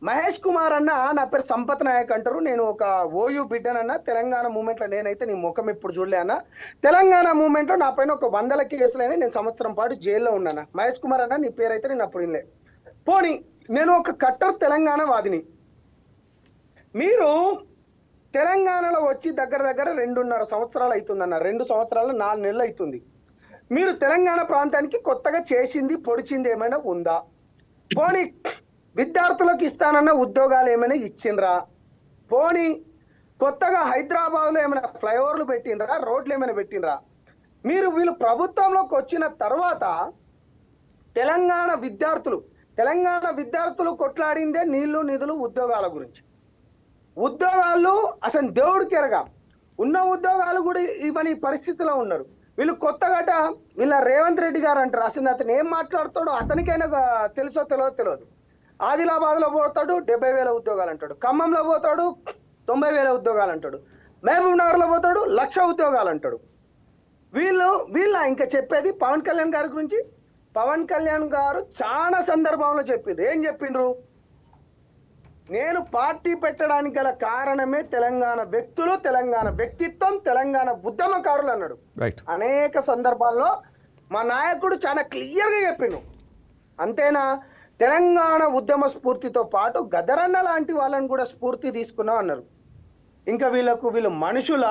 మహేష్ కుమార్ అన్న నా పేరు సంపత్ నాయక్ అంటారు. నేను ఒక ఓయూ బిడ్డనన్న. తెలంగాణ మూవ్మెంట్ లో నేనైతే నీ ముఖం ఎప్పుడు చూడలే అన్న. తెలంగాణ మూవ్మెంట్ లో నా పైన ఒక 100 కేసులైనా నేను సంవత్సరం పాటు జైల్లో ఉన్నాను. మహేష్ కుమార్ అన్న నీ పేరైతే నేను అప్పుడు వినలే. పోనీ నేను ఒక కట్టర్ తెలంగాణ వాదిని. మీరు తెలంగాణలో వచ్చి దగ్గర దగ్గర 2.5 సంవత్సరాలు అవుతుందన్న. 2 సంవత్సరాలు 4 నెలలు అవుతుంది. మీరు తెలంగాణ ప్రాంతానికి కొత్తగా చేసింది పొడిచింది ఏమైనా ఉందా? పోనీ విద్యార్థులకు ఇస్తానన్న ఉద్యోగాలు ఏమైనా ఇచ్చిండ్రా? పోనీ కొత్తగా హైదరాబాద్ లో ఏమైనా ఫ్లైఓవర్లు పెట్టిండ్రా? రోడ్లు ఏమైనా పెట్టిండ్రా? వీళ్ళు ప్రభుత్వంలోకి వచ్చిన తర్వాత తెలంగాణ విద్యార్థులు కొట్లాడిందే నీళ్లు నిధులు ఉద్యోగాల గురించి. ఉద్యోగాలు అసలు దేవుడికి ఎరగా ఉన్న ఉద్యోగాలు కూడా ఇవని పరిస్థితిలో ఉన్నారు. వీళ్ళు కొత్తగట వీళ్ళ రేవంత్ రెడ్డి గారు అంటారు. అసలు అతను ఏం మాట్లాడుతాడో అతనికైనా తెలుసో తెలియదు. ఆదిలాబాద్ లో పోతాడు 70,000 ఉద్యోగాలు అంటాడు. ఖమ్మంలో పోతాడు 90,000 ఉద్యోగాలు అంటాడు. మహబూబ్ నగర్ లో పోతాడు 1,00,000 ఉద్యోగాలు అంటాడు. వీళ్ళ ఇంకా చెప్పేది పవన్ కళ్యాణ్ గారి గురించి. పవన్ కళ్యాణ్ గారు చాలా సందర్భంలో చెప్పిండ్రు. ఏం చెప్పిండ్రు? నేను పార్టీ పెట్టడానికి గల కారణమే తెలంగాణ వ్యక్తులు, తెలంగాణ వ్యక్తిత్వం, తెలంగాణ ఉద్యమకారులు అన్నాడు. అనేక సందర్భాల్లో మా నాయకుడు చాలా క్లియర్గా చెప్పిండు. అంతేనా? తెలంగాణ ఉద్యమ స్ఫూర్తితో పాటు గదరన్న లాంటి వాళ్ళని కూడా స్ఫూర్తి తీసుకున్నాం అన్నారు. ఇంకా వీళ్ళు మనుషుల